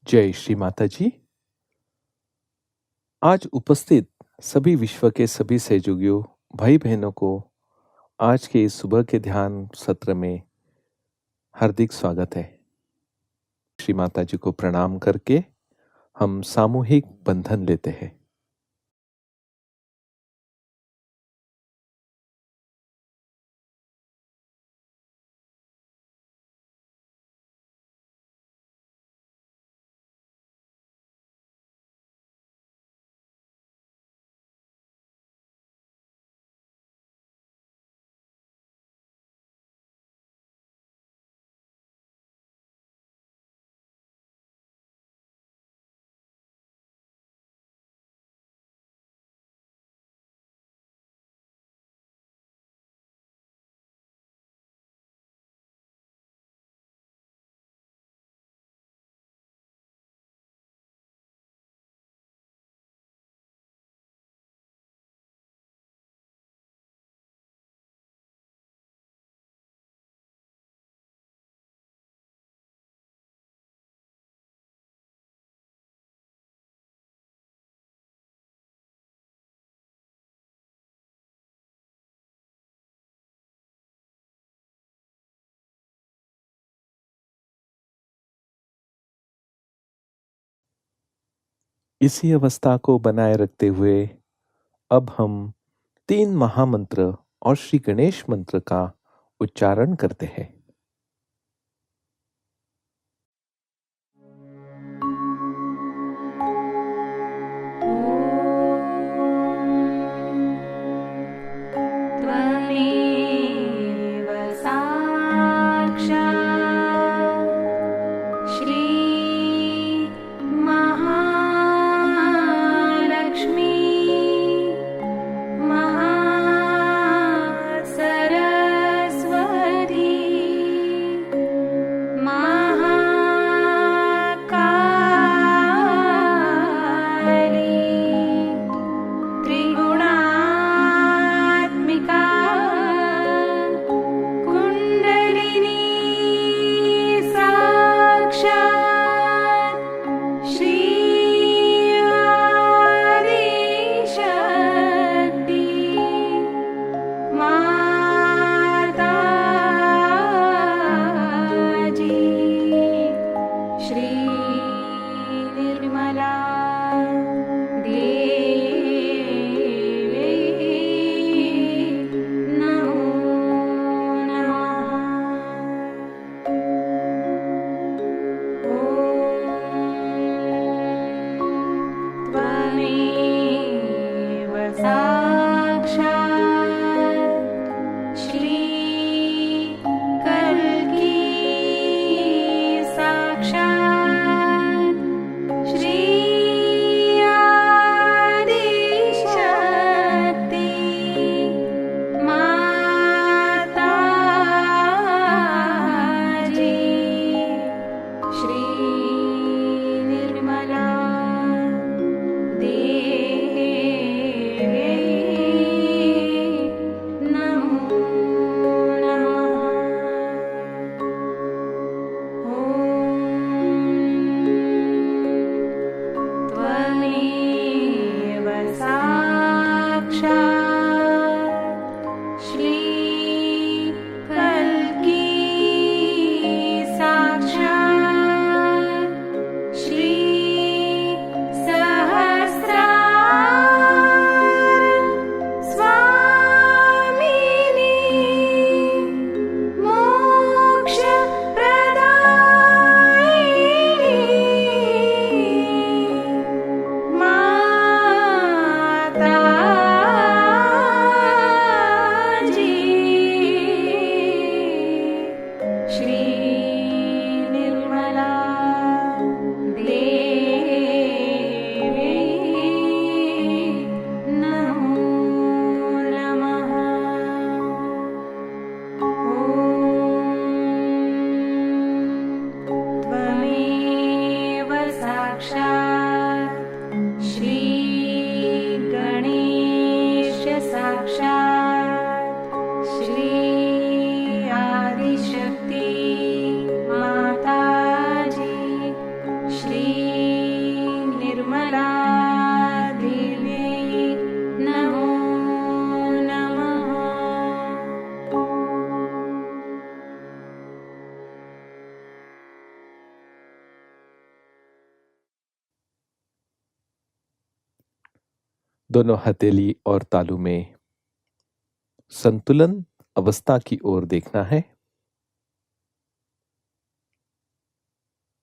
जय श्री माताजी। आज उपस्थित सभी विश्व के सभी सहयोगियों भाई बहनों को आज के इस सुबह के ध्यान सत्र में हार्दिक स्वागत है। श्री माताजी को प्रणाम करके हम सामूहिक बंधन लेते हैं। इसी अवस्था को बनाए रखते हुए अब हम 3 महामंत्र और श्री गणेश मंत्र का उच्चारण करते हैं। सरस्वती दोनों हथेली और तालू में संतुलन अवस्था की ओर देखना है।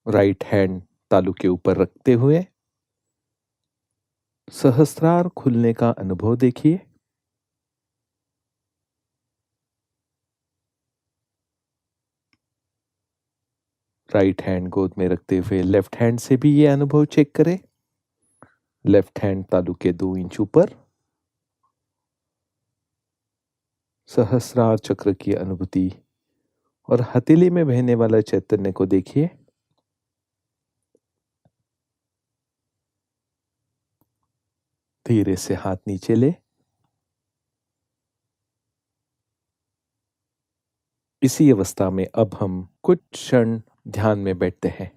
राइट हैंड तालू के ऊपर रखते हुए सहस्रार खुलने का अनुभव देखिए। राइट हैंड गोद में रखते हुए लेफ्ट हैंड से भी ये अनुभव चेक करें। लेफ्ट हैंड तालू के 2 इंच ऊपर सहस्रार चक्र की अनुभूति और हथेली में बहने वाला चैतन्य को देखिए। धीरे से हाथ नीचे ले। इसी अवस्था में अब हम कुछ क्षण ध्यान में बैठते हैं।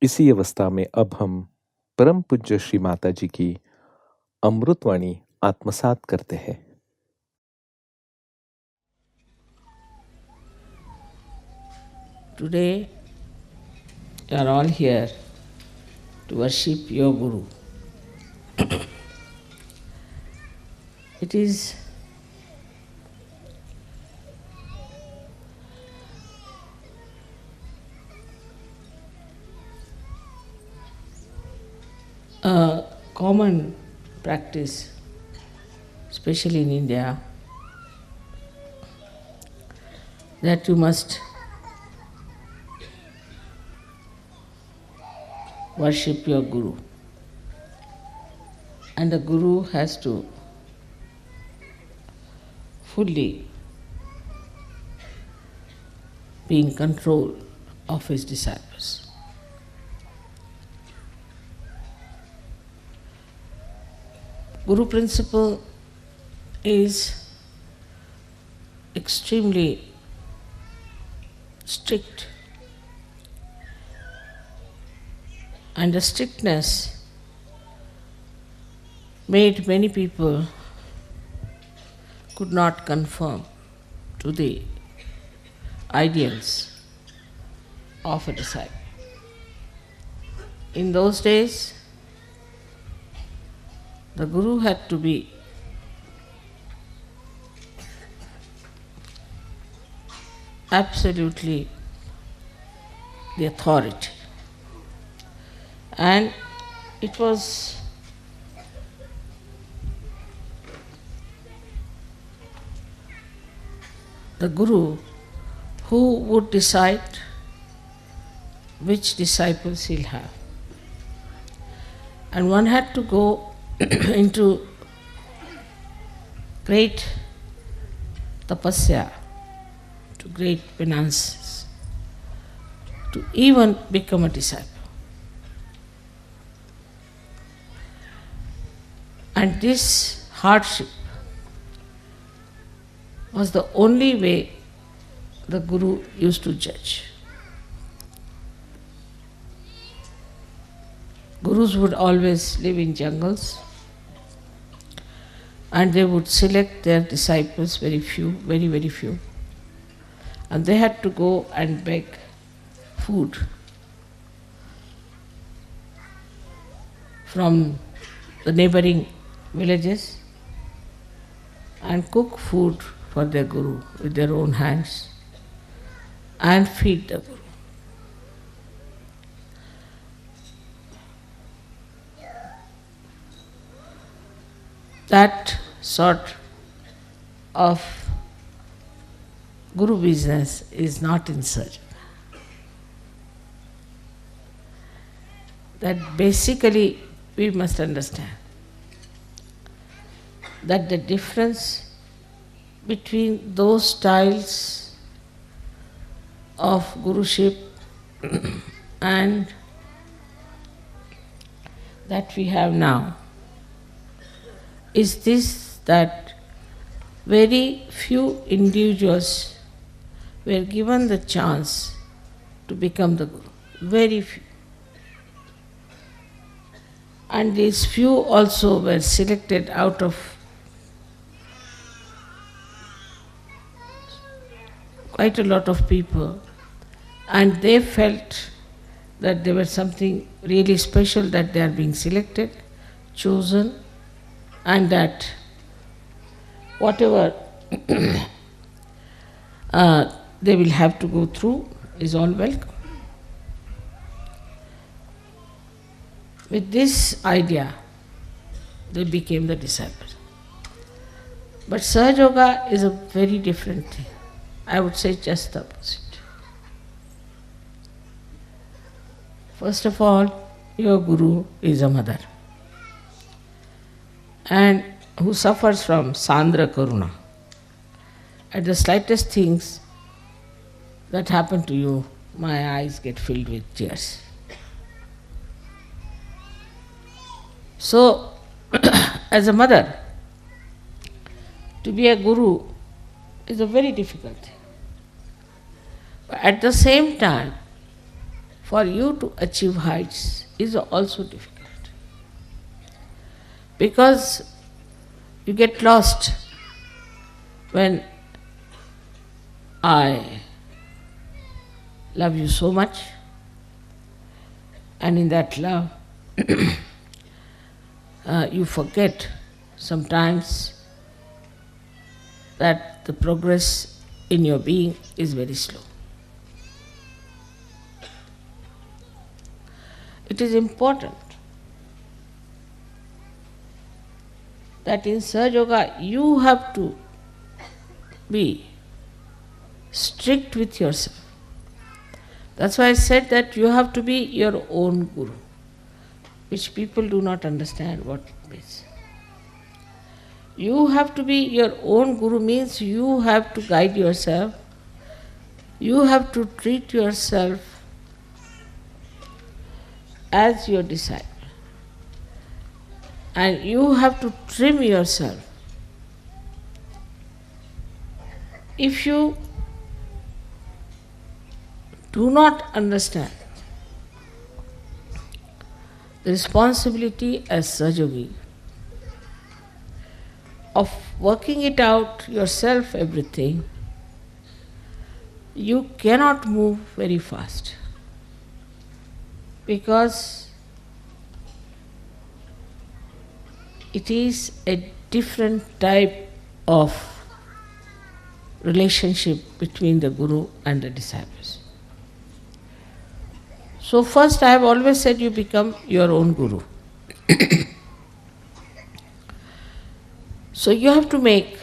इसी अवस्था में अब हम परम पूज्य श्री माताजी की अमृतवाणी आत्मसात करते हैं। Today, you are all here to worship your Guru. It is a common practice, especially in India, that you must worship your Guru. And the Guru has to fully be in control of his disciples. Guru principle is extremely strict, and the strictness made many people could not conform to the ideals of a disciple. In those days, the Guru had to be absolutely the authority, and it was the Guru who would decide which disciples he'll have. And one had to go into great tapasya, to great penances, to even become a disciple. And this hardship was the only way the Guru used to judge. Gurus would always live in jungles, and they would select their disciples, very few, very, very few. And they had to go and beg food from the neighboring villages and cook food for their Guru with their own hands and feed the Guru. That sort of Guru business is not in Sahajayoga. That basically we must understand that the difference between those styles of Guruship and that we have now is this, that very few individuals were given the chance to become the Guru. Very few. And these few also were selected out of quite a lot of people, and they felt that there was something really special, that they are being selected, chosen, and that whatever they will have to go through is all welcome. With this idea, they became the disciples. But Sahajayoga is a very different thing. I would say just the opposite. First of all, your Guru is a mother, and who suffers from Sandra Karuna. At the slightest things that happen to you, my eyes get filled with tears. So, as a mother, to be a Guru is a very difficult thing. But at the same time, for you to achieve heights is also difficult. Because you get lost when I love you so much, and in that love you forget sometimes that the progress in your being is very slow. It is important that in Sahajayoga you have to be strict with yourself. That's why I said that you have to be your own guru, which people do not understand what it means. You have to be your own guru means you have to guide yourself, you have to treat yourself as your disciple, and you have to trim yourself. If you do not understand the responsibility as Sahajayogi of working it out yourself, everything, you cannot move very fast, because it is a different type of relationship between the Guru and the disciples. So first, I have always said you become your own Guru. So you have to make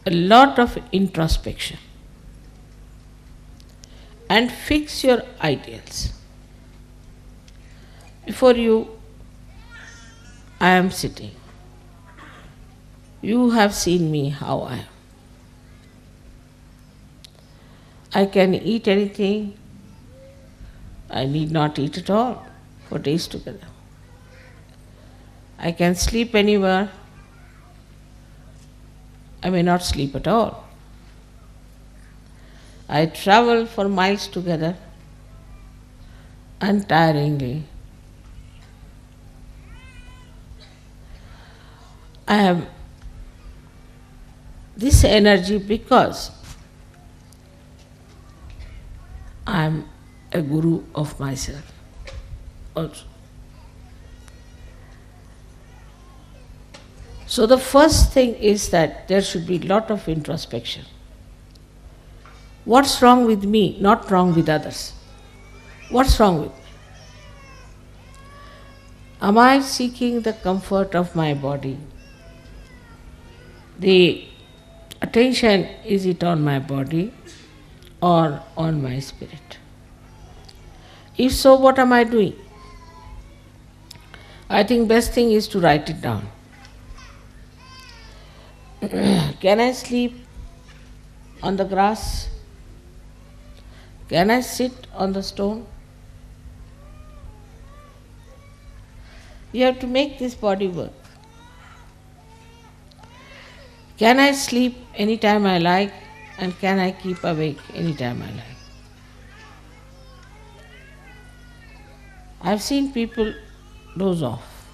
a lot of introspection and fix your ideals. Before you, I am sitting. You have seen me how I am. I can eat anything. I need not eat at all for days together. I can sleep anywhere. I may not sleep at all. I travel for miles together untiringly. I have this energy because I am a guru of myself also. So the first thing is that there should be a lot of introspection. What's wrong with me, not wrong with others? What's wrong with me? Am I seeking the comfort of my body? The attention, is it on my body or on my spirit? If so, what am I doing? I think best thing is to write it down. Can I sleep on the grass? Can I sit on the stone? You have to make this body work. Can I sleep anytime I like, and can I keep awake anytime I like? I've seen people doze off.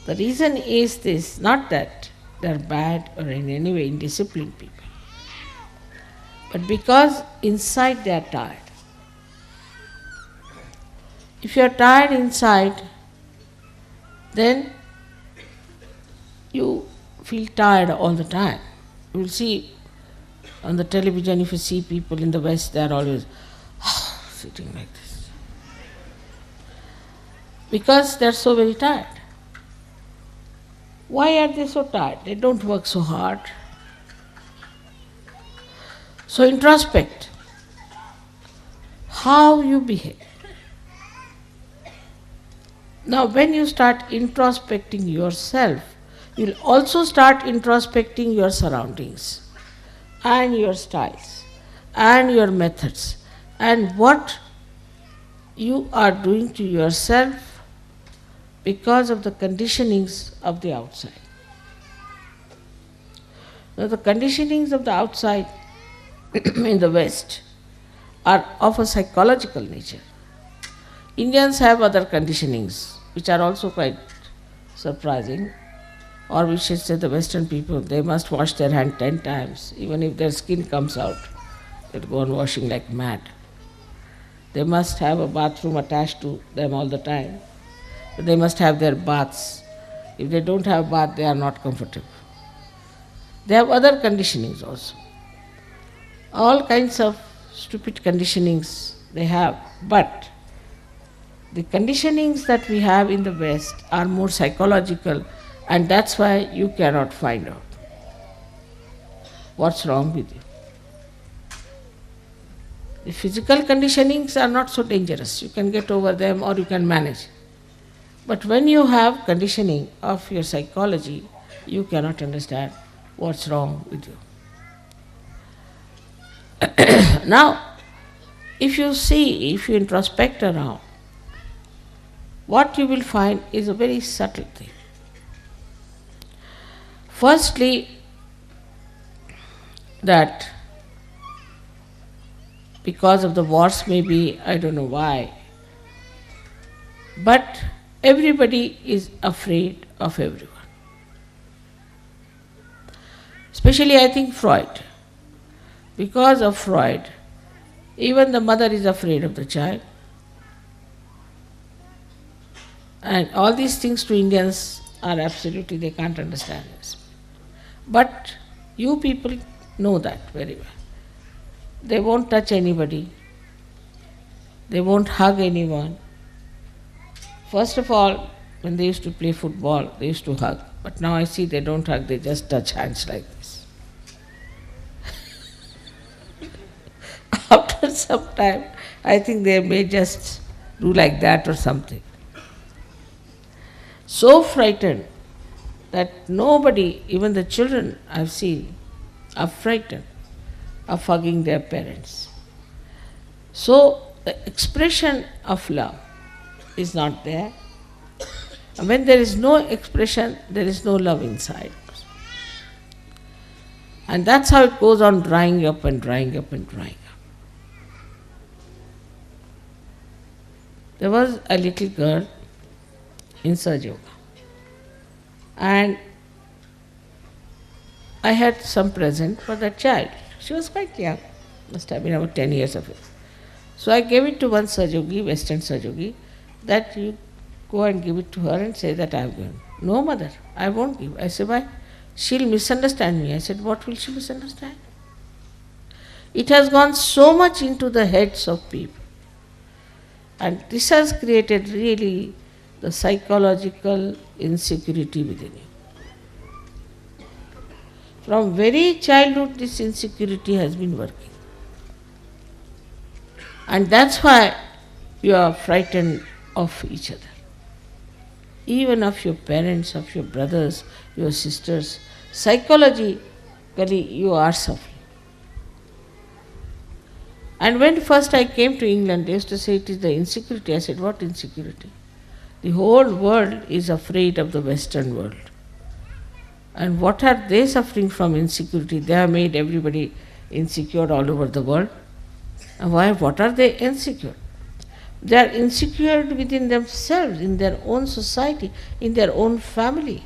The reason is this, not that they're bad or in any way indisciplined people, but because inside they are tired. If you are tired inside, then you feel tired all the time. You will see on the television, if you see people in the West, they are always sitting like this. Because they are so very tired. Why are they so tired? They don't work so hard. So introspect how you behave. Now when you start introspecting yourself, you'll also start introspecting your surroundings and your styles and your methods and what you are doing to yourself because of the conditionings of the outside. Now the conditionings of the outside, in the West are of a psychological nature. Indians have other conditionings which are also quite surprising. Or we should say the Western people, they must wash their hand 10 times. Even if their skin comes out, they'll go on washing like mad. They must have a bathroom attached to them all the time. They must have their baths. If they don't have bath, they are not comfortable. They have other conditionings also. All kinds of stupid conditionings they have. But the conditionings that we have in the West are more psychological, and that's why you cannot find out what's wrong with you. The physical conditionings are not so dangerous. You can get over them or you can manage. But when you have conditioning of your psychology, you cannot understand what's wrong with you. Now, if you introspect around, what you will find is a very subtle thing. Firstly, that because of the wars, maybe, I don't know why, but everybody is afraid of everyone. Especially I think Freud. Because of Freud, even the mother is afraid of the child. And all these things to Indians are absolutely, they can't understand this. But you people know that very well. They won't touch anybody. They won't hug anyone. First of all, when they used to play football, they used to hug. But now I see they don't hug, they just touch hands like this. After some time, I think they may just do like that or something. So frightened that nobody, even the children I've seen, are frightened of hugging their parents. So the expression of love is not there. And when there is no expression, there is no love inside. And that's how it goes on drying up and drying up and drying up. There was a little girl in Sahajayoga, and I had some present for that child. She was quite young, must have been about 10 years of age. So I gave it to one Sahajayogi, Western Sahajayogi, that you go and give it to her and say that I have given. No, mother, I won't give. I said, why? She'll misunderstand me. I said, what will she misunderstand? It has gone so much into the heads of people. And this has created really the psychological insecurity within you. From very childhood, this insecurity has been working. And that's why you are frightened of each other. Even of your parents, of your brothers, your sisters. Psychologically, you are suffering. And when first I came to England, they used to say it is the insecurity. I said, what insecurity? The whole world is afraid of the Western world. And what are they suffering from insecurity? They have made everybody insecure all over the world. And why? What are they insecure? They are insecure within themselves, in their own society, in their own family,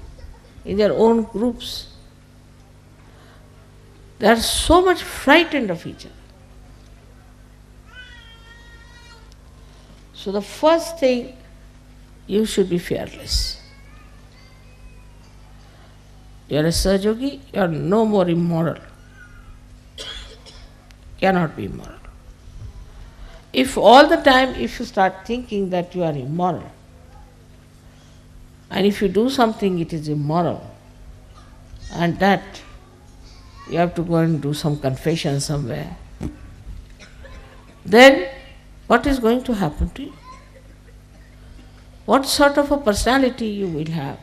in their own groups. They are so much frightened of each other. So the first thing, you should be fearless. You are a Sahajayogi, you are no more immoral. Cannot be immoral. If all the time, if you start thinking that you are immoral, and if you do something it is immoral, and that you have to go and do some confession somewhere, then what is going to happen to you? What sort of a personality you will have?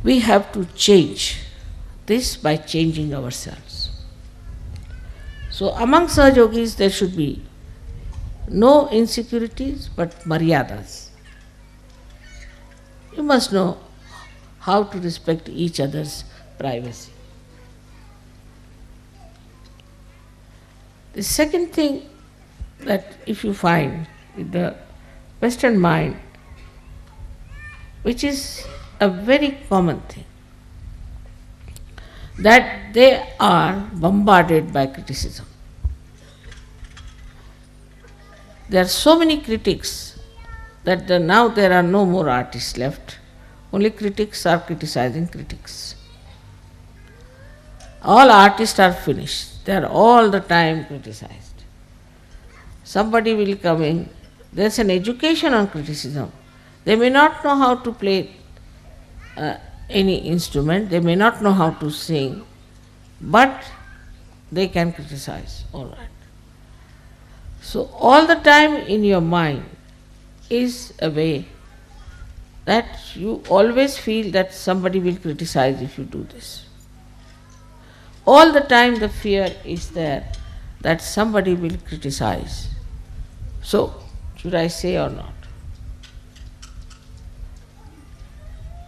We have to change this by changing ourselves. So among Sahajogis there should be no insecurities but maryadas. You must know how to respect each other's privacy. The second thing that if you find with the Western mind, which is a very common thing, that they are bombarded by criticism. There are so many critics that now there are no more artists left. Only critics are criticizing critics. All artists are finished. They are all the time criticized. Somebody will come in. There is an education on criticism. They may not know how to play any instrument. They may not know how to sing. But they can criticize. All right. So all the time in your mind is a way that you always feel that somebody will criticize if you do this. All the time the fear is there that somebody will criticize. So, should I say or not?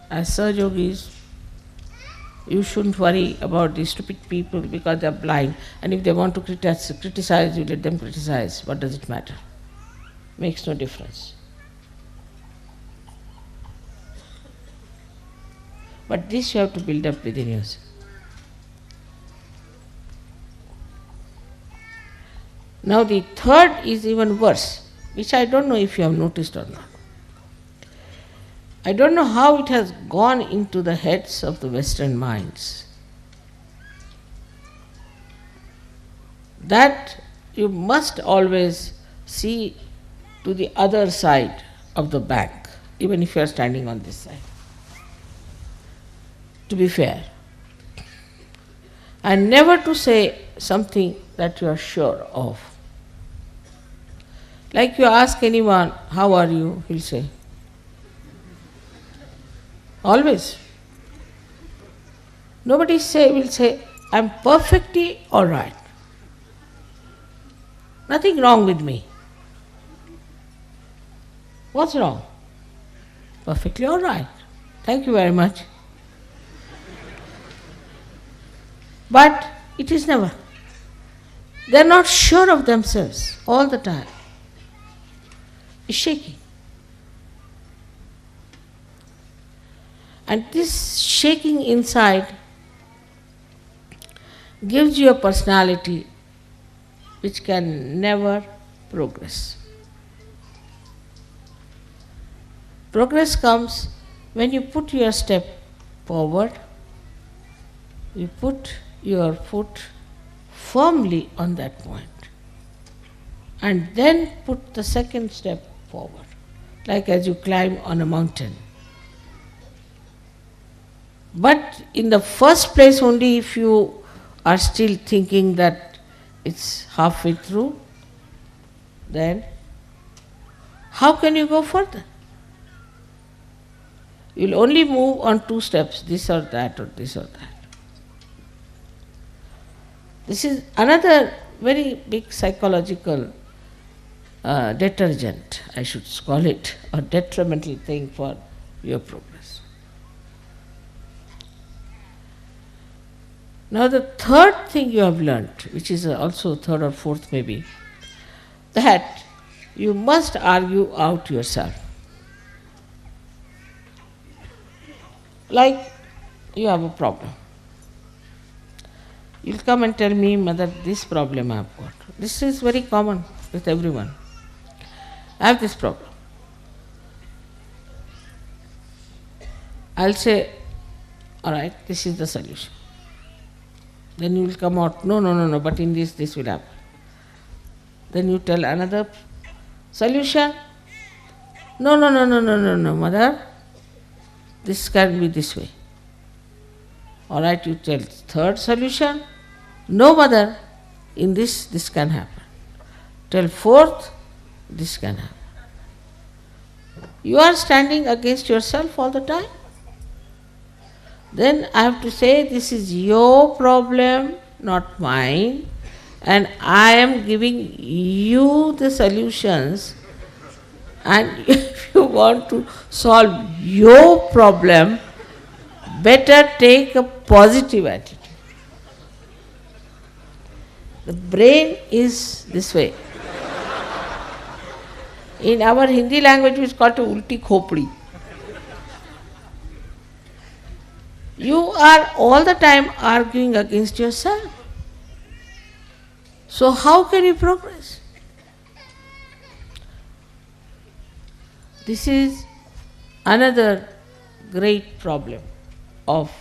As Sahajogis, you shouldn't worry about these stupid people because they are blind, and if they want to criticize, you let them criticize. What does it matter? Makes no difference. But this you have to build up within yourself. Now the third is even worse, which I don't know if you have noticed or not. I don't know how it has gone into the heads of the Western minds that you must always see to the other side of the bank, even if you are standing on this side, to be fair, and never to say something that you are sure of. Like you ask anyone, how are you? He'll say, always. Nobody will say, I'm perfectly all right. Nothing wrong with me. What's wrong? Perfectly all right. Thank you very much. But it is never. They are not sure of themselves all the time. It's shaking. And this shaking inside gives you a personality which can never progress. Progress comes when you put your step forward, you put your foot firmly on that point, and then put the second step forward, like as you climb on a mountain. But in the first place, only if you are still thinking that it's halfway through, then how can you go further? You'll only move on two steps, this or that or this or that. This is another very big psychological detergent, I should call it, or detrimental thing for your progress. Now the third thing you have learnt, which is also third or fourth maybe, that you must argue out yourself. Like you have a problem. You'll come and tell me, Mother, this problem I have got. This is very common with everyone. I have this problem. I'll say, all right, this is the solution. Then you will come out, no, but in this will happen. Then you tell another solution. No, Mother, this can be this way. All right, you tell third solution. No, Mother, in this can happen. Tell fourth, this can happen. You are standing against yourself all the time. Then I have to say, this is your problem, not mine, and I am giving you the solutions, and if you want to solve your problem, better take a positive attitude. The brain is this way. In our Hindi language, it's called ulti khopdi. You are all the time arguing against yourself. So how can you progress? This is another great problem of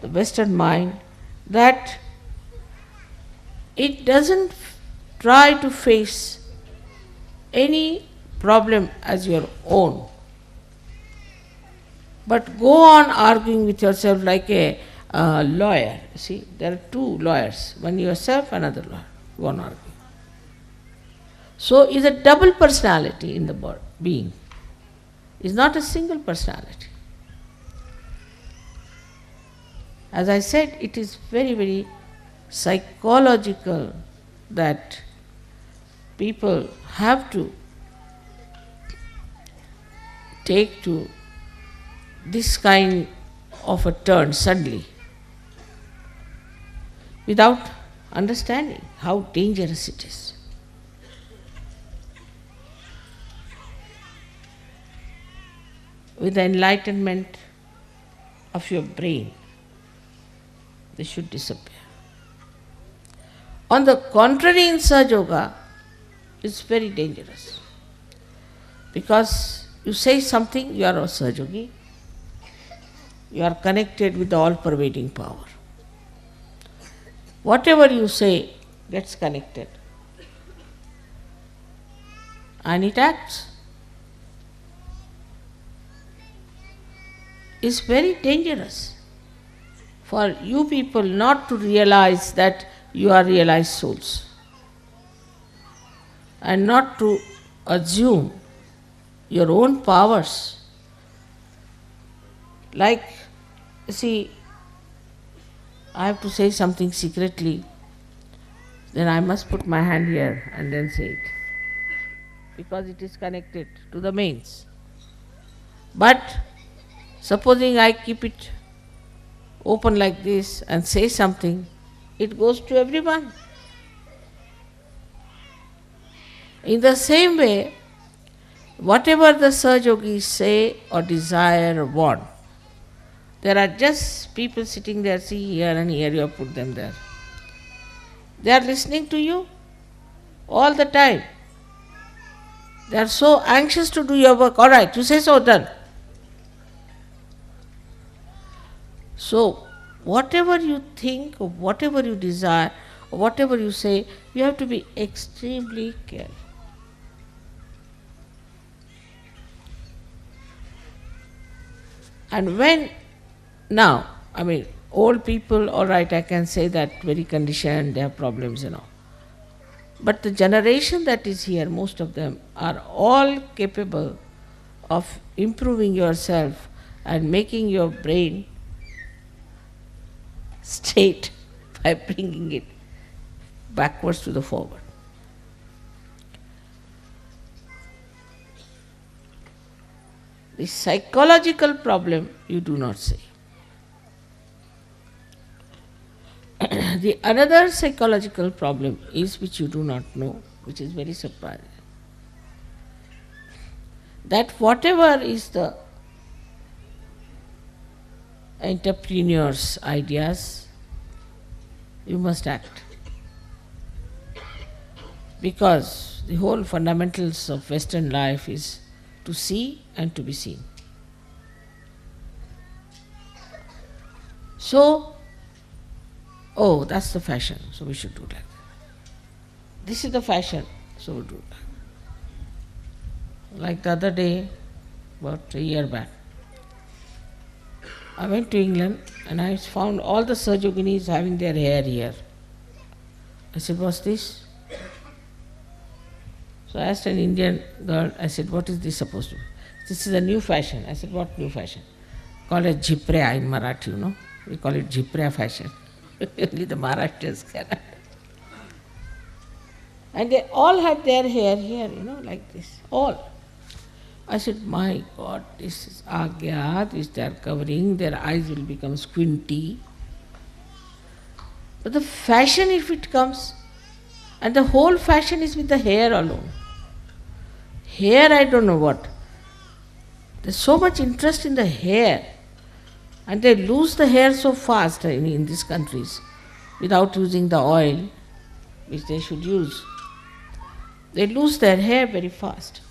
the Western mind, that it doesn't try to face any problem as your own, but go on arguing with yourself like a lawyer. See, there are two lawyers, one yourself, another lawyer, one arguing. So is a double personality in the being. Is not a single personality. As I said, it is very, very psychological that people have to take to this kind of a turn suddenly without understanding how dangerous it is. With the enlightenment of your brain, they should disappear. On the contrary, in Sahajayoga, it's very dangerous. Because you say something, you are a Sahajayogi, you are connected with the all-pervading power. Whatever you say gets connected. And it acts. It's very dangerous for you people not to realize that you are realized souls, and not to assume your own powers. Like, see, I have to say something secretly, then I must put my hand here and then say it, because it is connected to the mains. But supposing I keep it open like this and say something, it goes to everyone. In the same way, whatever the Sahajogis say or desire or want, there are just people sitting there, see here and here, you have put them there. They are listening to you all the time. They are so anxious to do your work. All right, you say so, done. So, whatever you think or whatever you desire or whatever you say, you have to be extremely careful. And when now, old people, all right, I can say that very conditioned, they have problems, But the generation that is here, most of them are all capable of improving yourself and making your brain straight by bringing it backwards to the forward. The psychological problem you do not see. The another psychological problem is, which you do not know, which is very surprising, that whatever is the entrepreneur's ideas, you must act. Because the whole fundamentals of Western life is to see and to be seen. So, oh, that's the fashion, so we should do like that. This is the fashion, so we do that. Like the other day, about a year back, I went to England and I found all the Sahajayoginis having their hair here. I said, what's this? So I asked an Indian girl, I said, what is this supposed to be? This is a new fashion. I said, what new fashion? Call it Jiprea in Marathi, We call it Jiprea fashion. Only the Maharashtrians cannot. And they all had their hair here, like this, all. I said, my God, this is Agya, this they are covering, their eyes will become squinty. But the fashion, if it comes, and the whole fashion is with the hair alone. Hair, I don't know what. There's so much interest in the hair, and they lose the hair so fast in these countries without using the oil which they should use. They lose their hair very fast.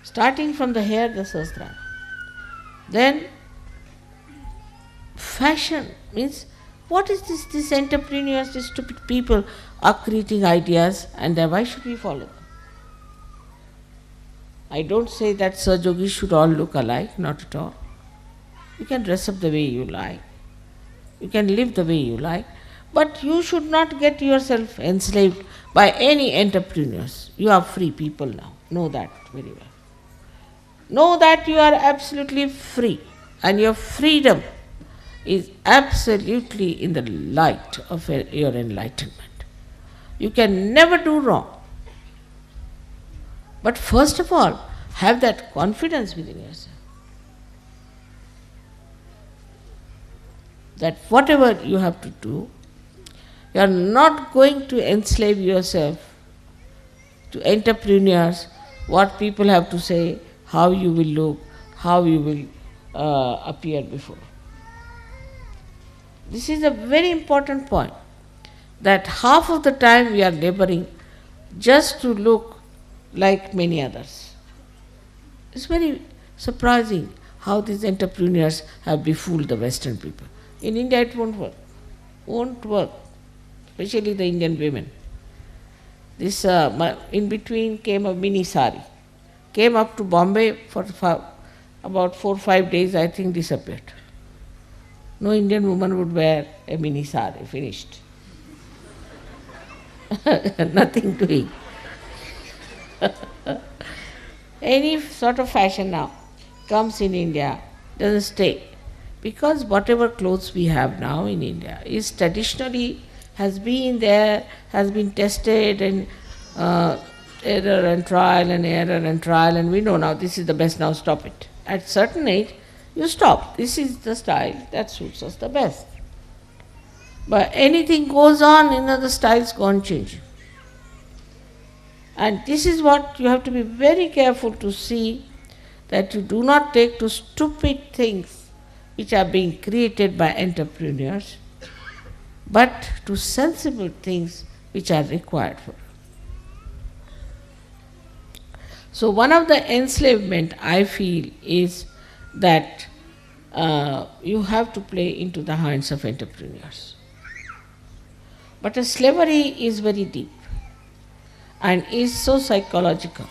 Starting from the hair, the sastra. Then fashion means, what is this? These entrepreneurs, these stupid people are creating ideas, and why should we follow them? I don't say that Sahajogis should all look alike, not at all. You can dress up the way you like. You can live the way you like. But you should not get yourself enslaved by any entrepreneurs. You are free people now. Know that very well. Know that you are absolutely free, and your freedom is absolutely in the light of your enlightenment. You can never do wrong. But first of all, have that confidence within yourself that whatever you have to do, you are not going to enslave yourself to entrepreneurs, what people have to say, how you will look, how you will appear before. This is a very important point, that half of the time we are laboring just to look like many others. It's very surprising how these entrepreneurs have befooled the Western people. In India it won't work. Won't work. Especially the Indian women. This in between came a mini sari. Came up to Bombay for about 4 or 5 days, I think disappeared. No Indian woman would wear a mini sari, finished. Nothing doing. Any sort of fashion now comes in India, doesn't stay. Because whatever clothes we have now in India is traditionally has been there, has been tested, and error and trial and error and trial, and we know now this is the best, now stop it. At certain age, you stop. This is the style that suits us the best. But anything goes on, the styles go on changing. And this is what you have to be very careful to see, that you do not take to stupid things which are being created by entrepreneurs, but to sensible things which are required for. So one of the enslavement I feel is that you have to play into the hands of entrepreneurs. But a slavery is very deep and is so psychological.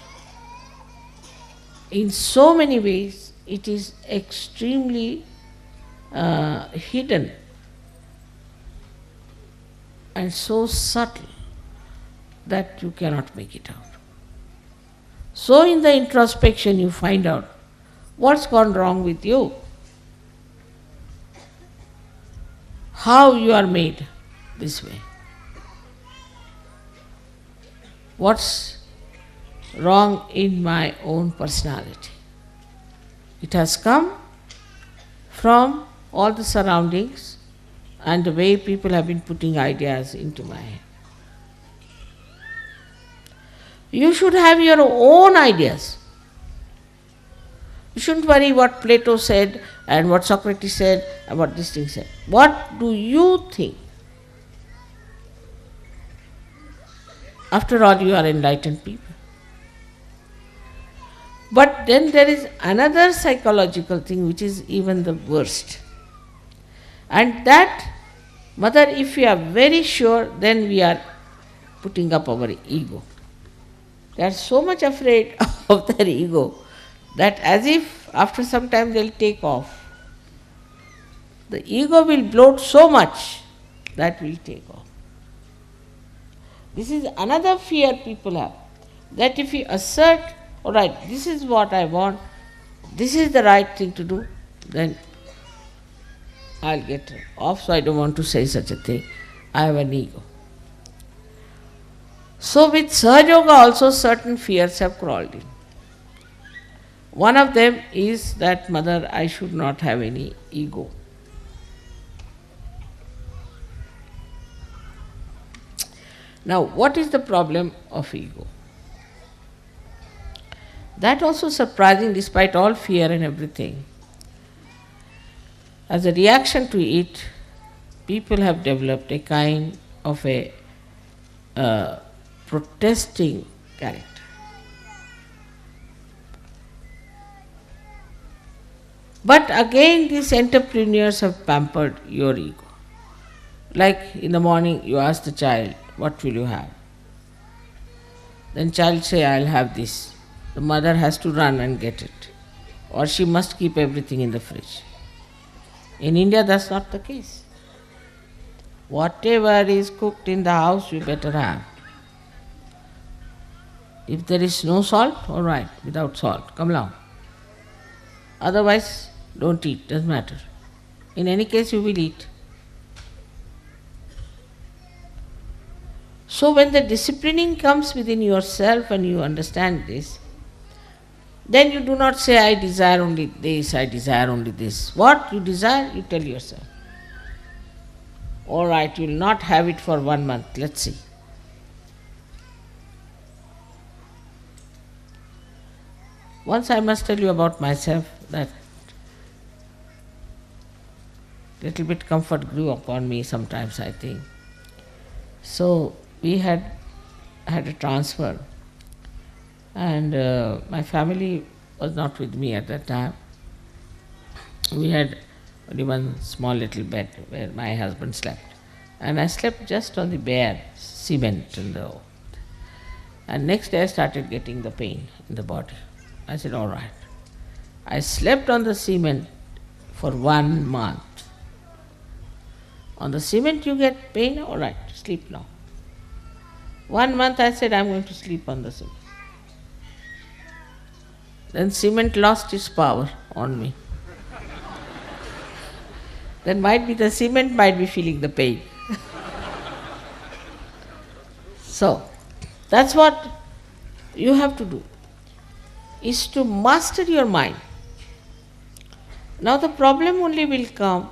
In so many ways, it is extremely hidden and so subtle that you cannot make it out. So in the introspection you find out what's gone wrong with you, how you are made this way, what's wrong in my own personality. It has come from all the surroundings and the way people have been putting ideas into my head. You should have your own ideas. You shouldn't worry what Plato said and what Socrates said and what this thing said. What do you think? After all, you are enlightened people. But then there is another psychological thing which is even the worst. And that, Mother, if we are very sure, then we are putting up our ego. They are so much afraid of their ego that as if after some time they will take off. The ego will bloat so much that will take off. This is another fear people have, that if you assert, all right, this is what I want, this is the right thing to do, then I'll get off, so I don't want to say such a thing. I have an ego. So with Sahajayoga also certain fears have crawled in. One of them is that, Mother, I should not have any ego. Now, what is the problem of ego? That also surprising despite all fear and everything. As a reaction to it, people have developed a kind of a protesting character. But again, these entrepreneurs have pampered your ego. Like in the morning, you ask the child, what will you have? Then child say, I'll have this. The mother has to run and get it. Or she must keep everything in the fridge. In India, that's not the case. Whatever is cooked in the house, you better have. If there is no salt, all right, without salt, come along. Otherwise, don't eat, doesn't matter. In any case, you will eat. So when the disciplining comes within yourself and you understand this, then you do not say, I desire only this, I desire only this. What you desire, you tell yourself. All right, you will not have it for 1 month, let's see. Once I must tell you about myself that little bit comfort grew upon me sometimes, I think. So we had a transfer, and my family was not with me at that time. We had only one small little bed where my husband slept, and I slept just on the bare cement and next day I started getting the pain in the body. I said, all right. I slept on the cement for 1 month. On the cement you get pain, all right, sleep now. 1 month I said, I'm going to sleep on the cement. Then cement lost its power on me. Then might be the cement might be feeling the pain. So, that's what you have to do, is to master your mind. Now the problem only will come,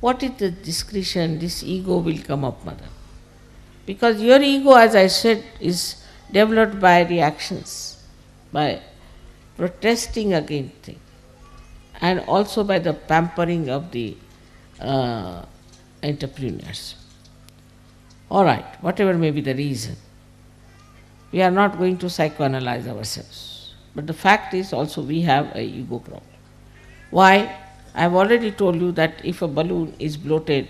what is the discretion, this ego will come up, Mother. Because your ego, as I said, is developed by reactions, by protesting against things, and also by the pampering of the entrepreneurs. All right, whatever may be the reason, we are not going to psychoanalyze ourselves. But the fact is also we have a ego problem. Why? I have already told you that if a balloon is bloated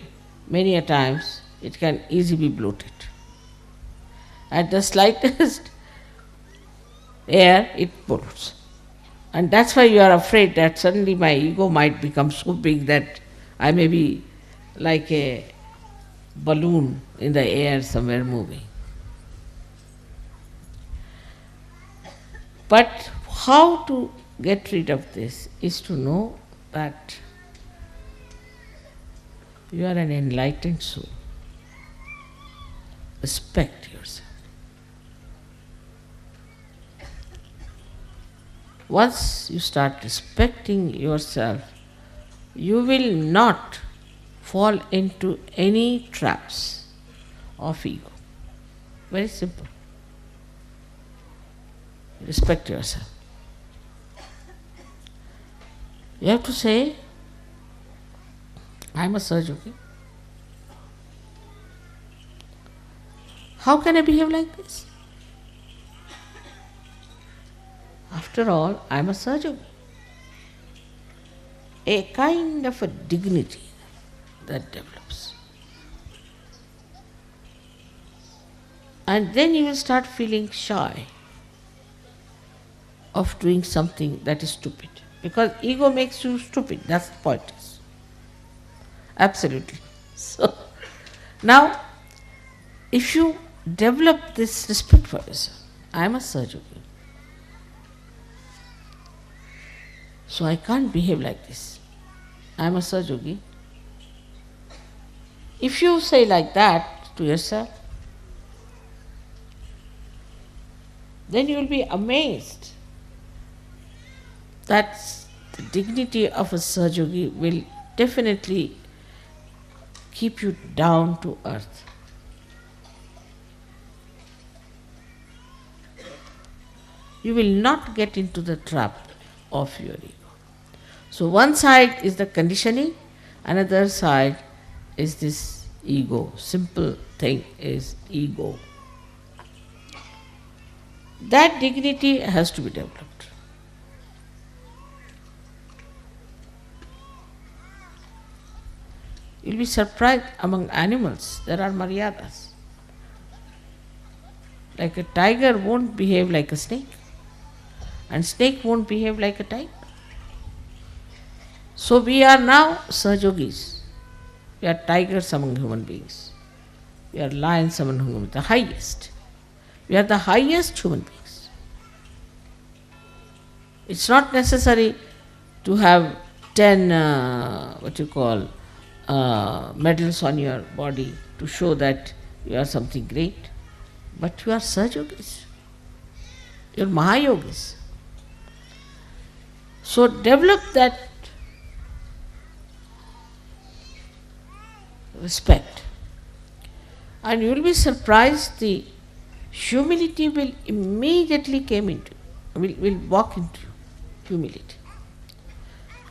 many a times, it can easily be bloated. At the slightest air, it pollutes. And that's why you are afraid that suddenly my ego might become so big that I may be like a balloon in the air somewhere moving. But how to get rid of this is to know that you are an enlightened soul. Respect yourself. Once you start respecting yourself, you will not fall into any traps of ego. Very simple. Respect yourself. You have to say, I am a Sahajayogi. How can I behave like this? After all, I am a Sahajayogi. A kind of a dignity that develops. And then you will start feeling shy of doing something that is stupid. Because ego makes you stupid, that's the point. Absolutely. So, now, if you develop this respect for yourself, I am a Sahajayogi, so I can't behave like this. I am a Sahajayogi. If you say like that to yourself, then you will be amazed That's the dignity of a Sahajayogi will definitely keep you down to earth. You will not get into the trap of your ego. So one side is the conditioning, another side is this ego. Simple thing is ego. That dignity has to be developed. You'll be surprised, among animals there are maryadas. Like a tiger won't behave like a snake, and snake won't behave like a tiger. So we are now Sahajogis. We are tigers among human beings. We are lions among human beings, the highest. We are the highest human beings. It's not necessary to have 10 medals on your body to show that you are something great. But you are Sahajogis. You are Mahayogis. So develop that respect. And you will be surprised, the humility will immediately will walk into you. Humility.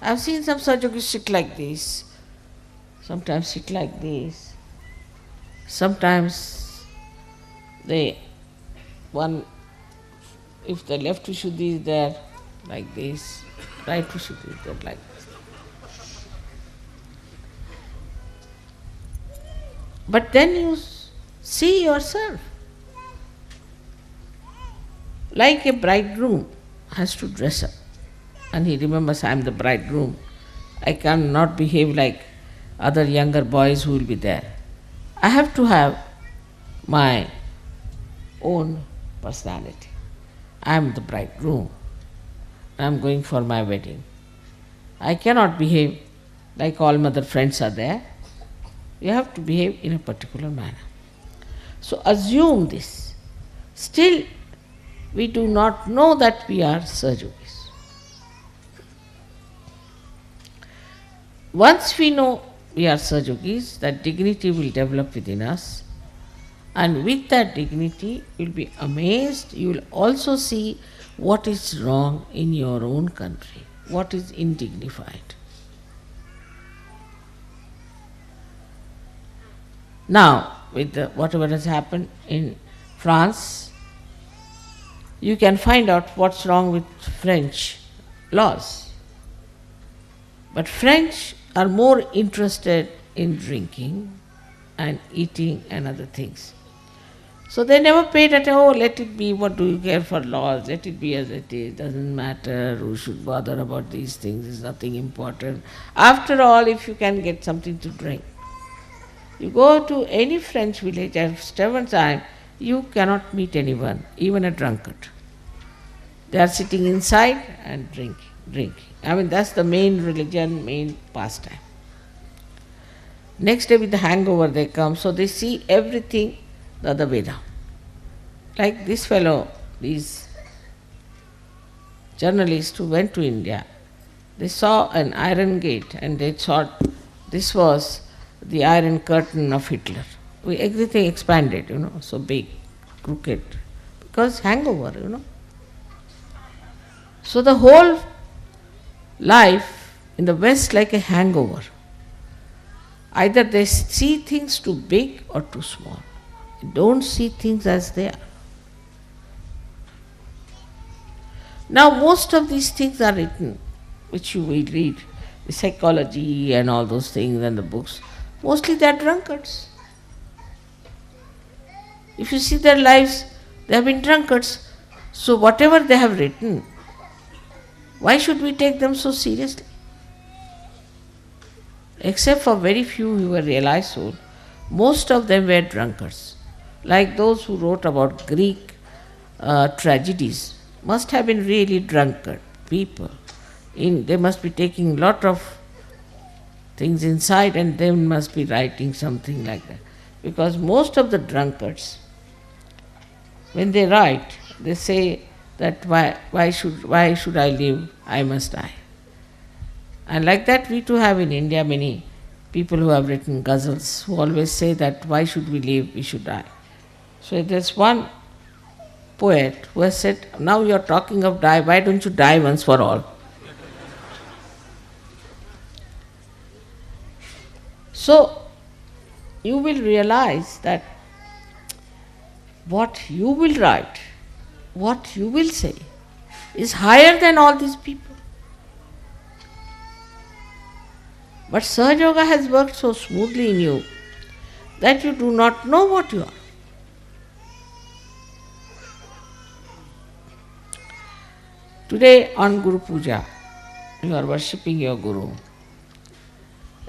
I have seen some Sahajogis sit like this, sometimes sit like this, sometimes if the left Vishuddhi is there, like this, right Vishuddhi is there, like this. But then you see yourself. Like a bridegroom has to dress up, and he remembers, I am the bridegroom. I cannot behave like other younger boys who will be there. I have to have my own personality. I am the bridegroom. I am going for my wedding. I cannot behave like all mother friends are there. You have to behave in a particular manner. So assume this. Still, we do not know that we are Sahajogis. Once we know we are Sahajogis, that dignity will develop within us, and with that dignity you will be amazed. You will also see what is wrong in your own country, what is indignified. Now, with whatever has happened in France, you can find out what's wrong with French laws. But French are more interested in drinking and eating and other things. So they never paid attention, oh, let it be, what do you care for laws, let it be as it is, doesn't matter, who should bother about these things, it's nothing important. After all, if you can get something to drink. You go to any French village at seven time, you cannot meet anyone, even a drunkard. They are sitting inside and drinking. I mean, that's the main religion, main pastime. Next day with the hangover they come, so they see everything the other way down. Like this fellow, these journalists who went to India, they saw an iron gate and they thought this was the iron curtain of Hitler. Everything expanded, so big, crooked, because hangover, So the whole life in the West like a hangover. Either they see things too big or too small. They don't see things as they are. Now most of these things are written, which you will read, the psychology and all those things and the books. Mostly they are drunkards. If you see their lives, they have been drunkards. So whatever they have written, why should we take them so seriously? Except for very few who were realized souls, most of them were drunkards. Like those who wrote about Greek tragedies, must have been really drunkard people. They must be taking a lot of things inside and they must be writing something like that. Because most of the drunkards, when they write, they say that why should I live? I must die. And like that, we too have in India many people who have written ghazals who always say that why should we live? We should die. So there's one poet who has said, now you're talking of die, why don't you die once for all? So you will realize that what you will write, what you will say, is higher than all these people. But Sahajayoga has worked so smoothly in you that you do not know what you are. Today on Guru Puja, you are worshipping your Guru.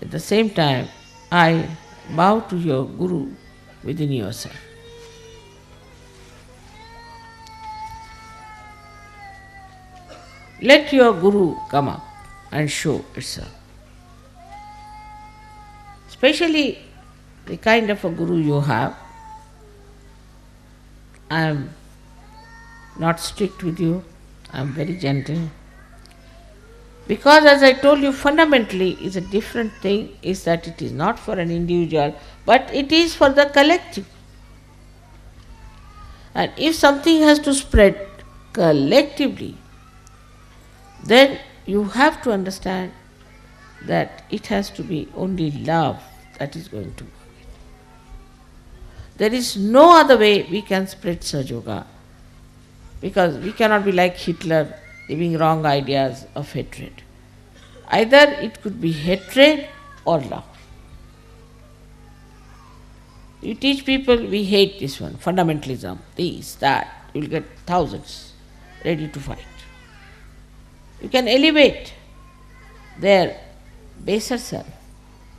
At the same time, I bow to your Guru within yourself. Let your Guru come up and show itself. Especially the kind of a Guru you have. I am not strict with you, I am very gentle. Because as I told you, fundamentally is a different thing, is that it is not for an individual, but it is for the collective. And if something has to spread collectively, then you have to understand that it has to be only love that is going to. There is no other way we can spread Sahajayoga, because we cannot be like Hitler, giving wrong ideas of hatred. Either it could be hatred or love. You teach people, we hate this one, fundamentalism, this, that, you will get thousands ready to fight. You can elevate their baser self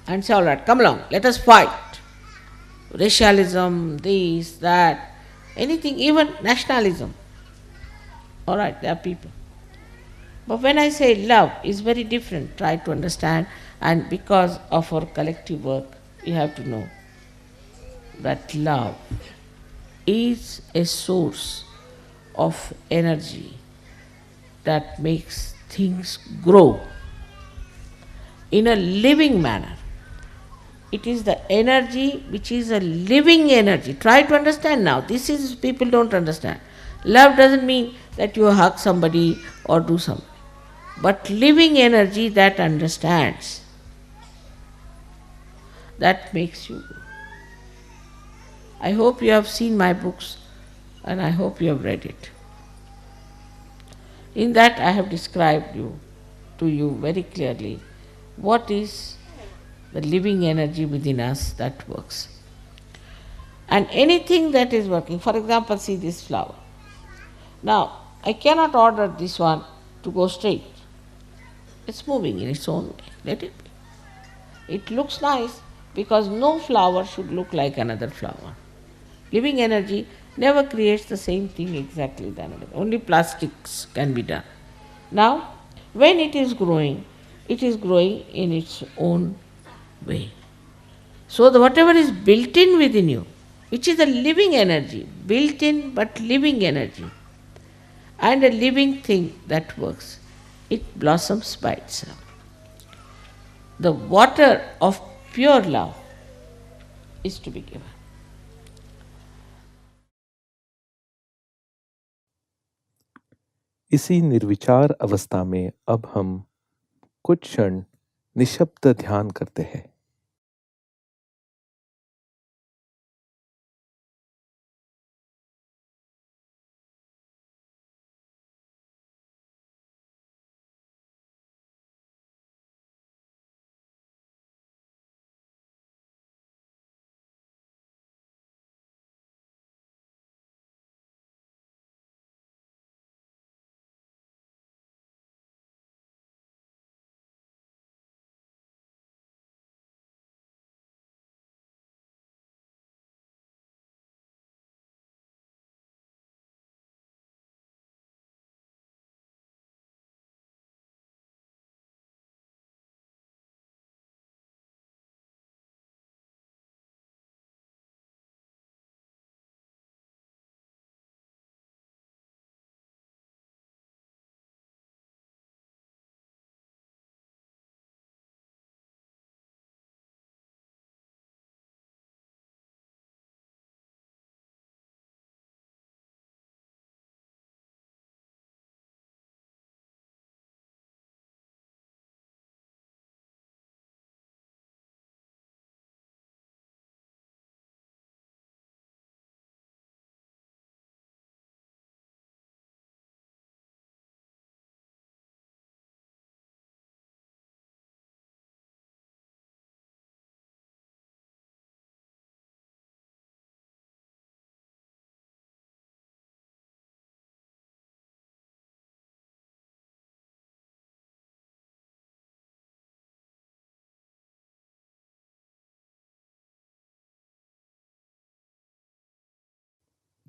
and say, all right, come along, let us fight. Racialism, this, that, anything, even nationalism. All right, there are people. But when I say love is very different, try to understand, and because of our collective work, we have to know that love is a source of energy that makes things grow in a living manner. It is the energy which is a living energy. Try to understand now. This is, people don't understand. Love doesn't mean that you hug somebody or do something, but living energy that understands, that makes you grow. I hope you have seen my books and I hope you have read it. In that I have described to you very clearly what is the living energy within us that works. And anything that is working, for example, see this flower. Now, I cannot order this one to go straight. It's moving in its own way. Let it be. It looks nice because no flower should look like another flower. Living energy never creates the same thing exactly than another. Only plastics can be done. Now, when it is growing in its own way. So whatever is built in within you, which is a living energy, built in but living energy, and a living thing that works, it blossoms by itself. The water of pure love is to be given. इसी निर्विचार अवस्था में अब हम कुछ क्षण निशब्द ध्यान करते हैं।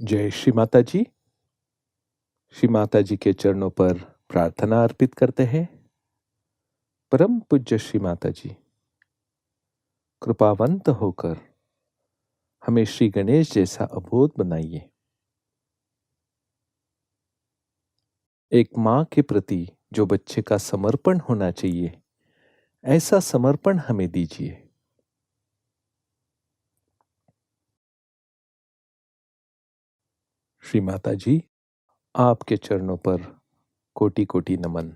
जय श्री माता जी। श्री माता जी के चरणों पर प्रार्थना अर्पित करते हैं। परम पूज्य श्री माता जी, कृपावंत होकर हमें श्री गणेश जैसा अबोध बनाइए। एक माँ के प्रति जो बच्चे का समर्पण होना चाहिए, ऐसा समर्पण हमें दीजिए। श्री माता जी, आपके चरणों पर कोटि कोटि नमन।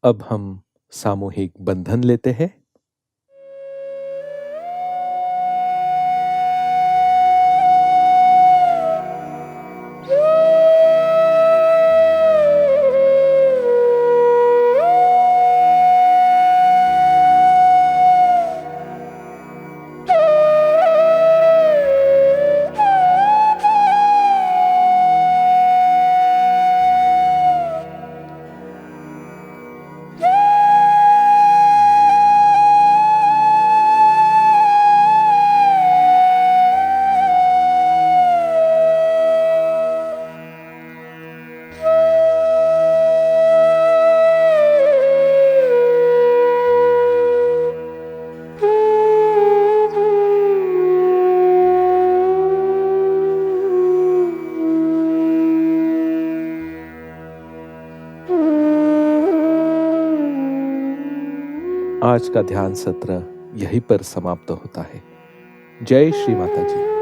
अब हम सामूहिक बंधन लेते हैं। आज का ध्यान सत्र यहीं पर समाप्त होता है। जय श्री माता जी।